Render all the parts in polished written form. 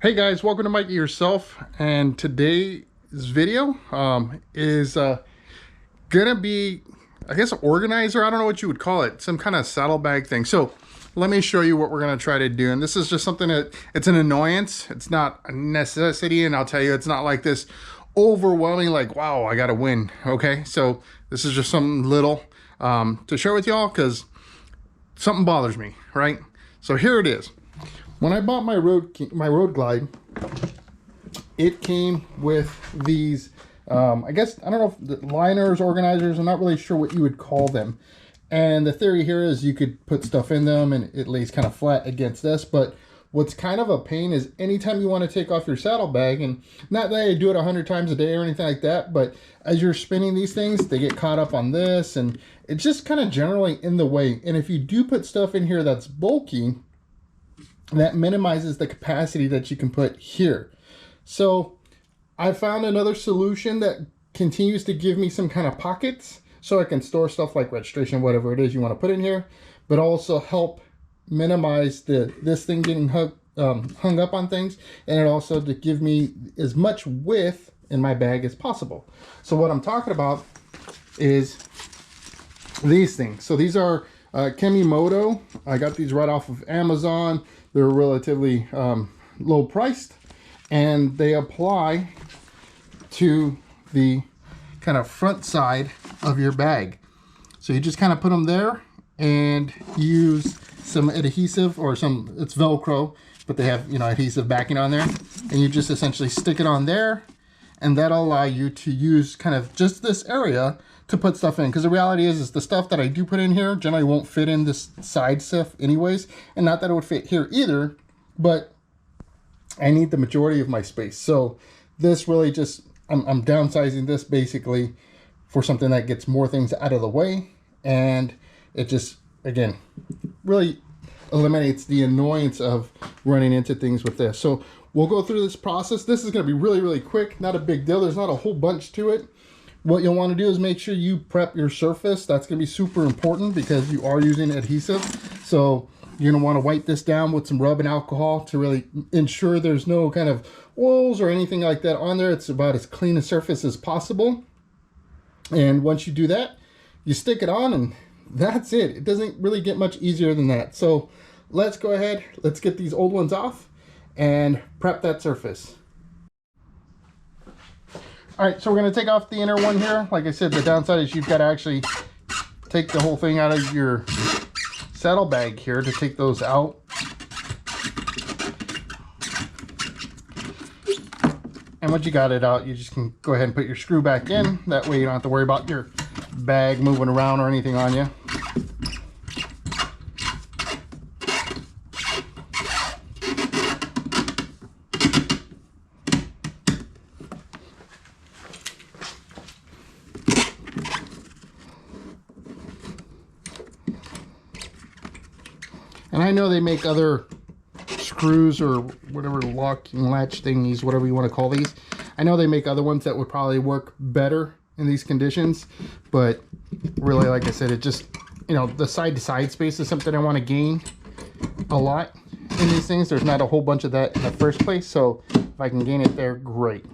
Hey guys, welcome to Mikey Yourself, and today's video is gonna be, I guess, an organizer. I don't know what you would call it, some kind of saddlebag thing. So let me show you what we're gonna try to do. And this is just something that it's an annoyance, it's not a necessity, and I'll tell you, it's not like this overwhelming like, wow, I gotta win. Okay, so this is just something little to share with y'all because something bothers me, right? So here it is. When I bought my road glide, it came with these, I guess, I don't know if the liners, organizers, I'm not really sure what you would call them. And the theory here is you could put stuff in them and it lays kind of flat against this. But what's kind of a pain is anytime you want to take off your saddlebag, and not that I do it 100 times a day or anything like that, but as you're spinning these things, they get caught up on this and it's just kind of generally in the way. And if you do put stuff in here that's bulky, that minimizes the capacity that you can put here. So I found another solution that continues to give me some kind of pockets so I can store stuff like registration, whatever it is you want to put in here, but also help minimize this thing getting hung up on things, and it also to give me as much width in my bag as possible. So what I'm talking about is these things. So these are Kemi Moto. I got these right off of Amazon. They're relatively low priced, and they apply to the kind of front side of your bag. So you just kind of put them there and use some adhesive or it's Velcro, but they have, you know, adhesive backing on there, and you just essentially stick it on there, and that'll allow you to use kind of just this area to put stuff in. Because the reality is the stuff that I do put in here generally won't fit in this side stuff anyways, and not that it would fit here either, but I need the majority of my space. So this really just, I'm downsizing this basically for something that gets more things out of the way, and it just, again, really eliminates the annoyance of running into things with this. So we'll go through this process. This is going to be really, really quick, not a big deal. There's not a whole bunch to it. What you'll want to do is make sure you prep your surface. That's going to be super important because you are using adhesive. So you're going to want to wipe this down with some rubbing alcohol to really ensure there's no kind of oils or anything like that on there. It's about as clean a surface as possible. And once you do that, you stick it on, and that's it. It doesn't really get much easier than that. So let's go ahead. Let's get these old ones off and prep that surface. All right, so we're going to take off the inner one here. Like I said, the downside is you've got to actually take the whole thing out of your saddlebag here to take those out. And once you got it out, you just can go ahead and put your screw back in. That way you don't have to worry about your bag moving around or anything on you. And I know they make other screws or whatever lock and latch thingies, whatever you want to call these. I know they make other ones that would probably work better in these conditions, but really, like I said, it just, you know, the side to side space is something I want to gain a lot in these things. There's not a whole bunch of that in the first place, so if I can gain it there, great.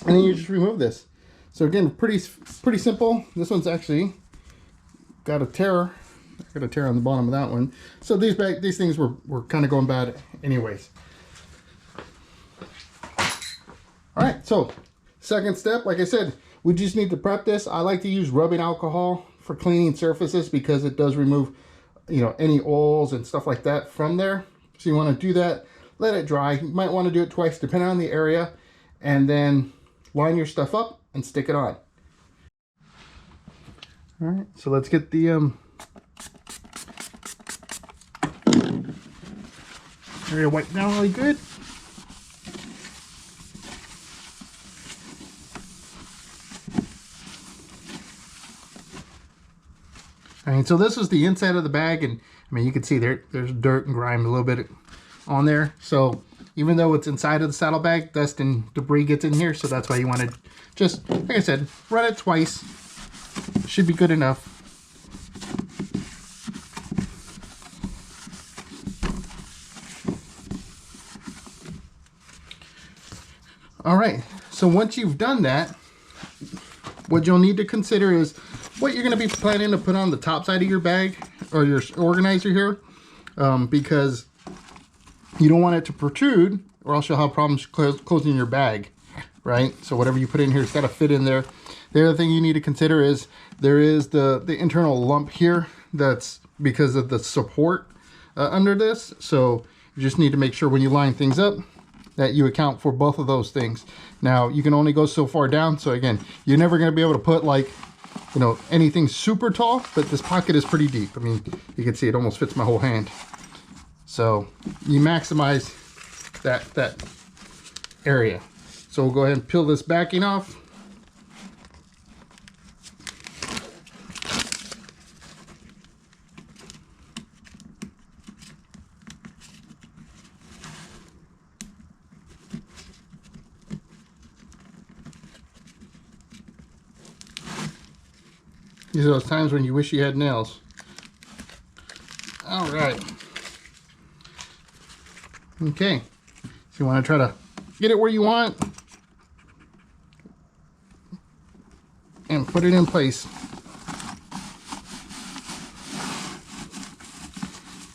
And then you just remove this. So again, pretty simple. This one's actually got a tear. I got a tear on the bottom of that one. So these things were kind of going bad anyways. All right, so second step, like I said, we just need to prep this. I like to use rubbing alcohol for cleaning surfaces because it does remove, you know, any oils and stuff like that from there. So you want to do that, let it dry. You might want to do it twice depending on the area, and then line your stuff up and stick it on. All right, so let's get the area wiped down really good. All right, so this is the inside of the bag, and I mean, you can see there's dirt and grime a little bit on there. So even though it's inside of the saddlebag, dust and debris gets in here. So that's why you want to just, like I said, run it twice. Should be good enough. All right, so once you've done that, what you'll need to consider is what you're going to be planning to put on the top side of your bag or your organizer here, because you don't want it to protrude or else you'll have problems closing your bag, right? So whatever you put in here, it's got to fit in there. The other thing you need to consider is there is the internal lump here that's because of the support under this. So you just need to make sure when you line things up that you account for both of those things. Now, you can only go so far down. So again, you're never going to be able to put like, you know, anything super tall, but this pocket is pretty deep. I mean, you can see it almost fits my whole hand. So you maximize that area. So we'll go ahead and peel this backing off. These are those times when you wish you had nails. All right. Okay. So you want to try to get it where you want and put it in place.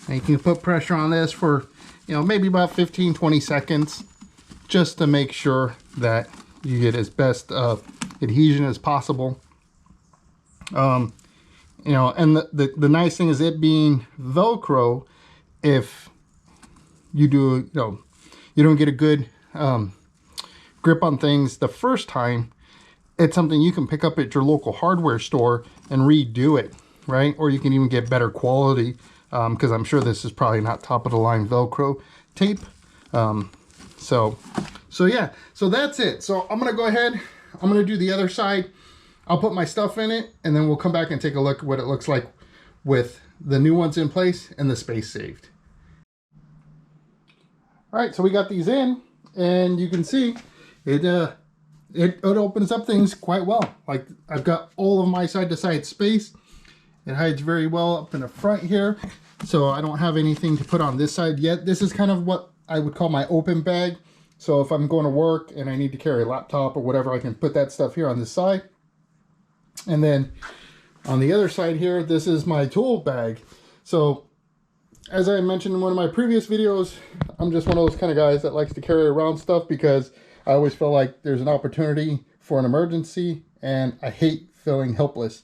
And you can put pressure on this for, you know, maybe about 15-20 seconds just to make sure that you get as best adhesion as possible. You know, and the nice thing is it being Velcro, if you do, you know, you don't get a good grip on things the first time, it's something you can pick up at your local hardware store and redo it, right? Or you can even get better quality, because I'm sure this is probably not top of the line Velcro tape. So yeah, so that's it. So I'm gonna go ahead, I'm gonna do the other side. I'll put my stuff in it, and then we'll come back and take a look at what it looks like with the new ones in place and the space saved. All right, so we got these in, and you can see it opens up things quite well. Like, I've got all of my side-to-side space. It hides very well up in the front here, so I don't have anything to put on this side yet. This is kind of what I would call my open bag. So if I'm going to work and I need to carry a laptop or whatever, I can put that stuff here on this side. And then on the other side here, this is my tool bag. So as I mentioned in one of my previous videos, I'm just one of those kind of guys that likes to carry around stuff because I always feel like there's an opportunity for an emergency, and I hate feeling helpless,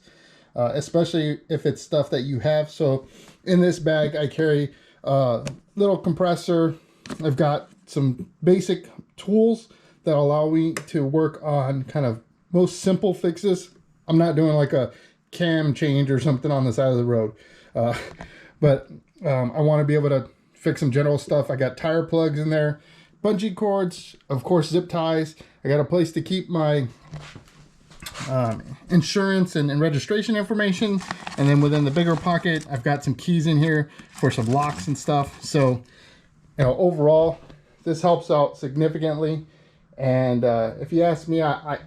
especially if it's stuff that you have. So in this bag, I carry a little compressor. I've got some basic tools that allow me to work on kind of most simple fixes. I'm not doing like a cam change or something on the side of the road. But I want to be able to fix some general stuff. I got tire plugs in there, bungee cords, of course, zip ties. I got a place to keep my insurance and registration information. And then within the bigger pocket, I've got some keys in here for some locks and stuff. So, you know, overall, this helps out significantly. And if you ask me, I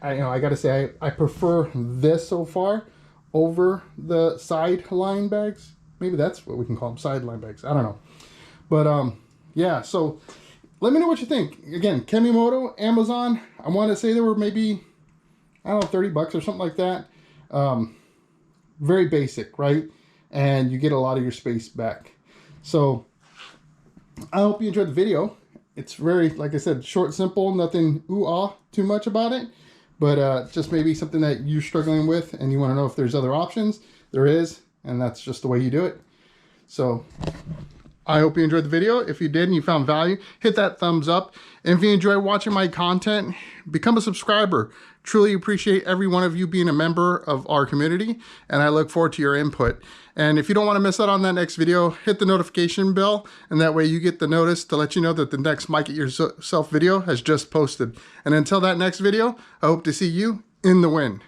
got to say, I prefer this so far over the sideline bags. Maybe that's what we can call them, sideline bags. I don't know. But yeah, so let me know what you think. Again, Kemi Moto, Amazon. I want to say they were maybe, I don't know, 30 bucks or something like that. Very basic, right? And you get a lot of your space back. So I hope you enjoyed the video. It's very, like I said, short, simple, nothing ooh-ah too much about it. But just maybe something that you're struggling with and you want to know if there's other options. There is, and that's just the way you do it. So I hope you enjoyed the video. If you did and you found value, hit that thumbs up. And if you enjoy watching my content, become a subscriber. Truly appreciate every one of you being a member of our community, and I look forward to your input. And if you don't want to miss out on that next video, hit the notification bell, and that way you get the notice to let you know that the next Mike It Yourself video has just posted. And until that next video, I hope to see you in the wind.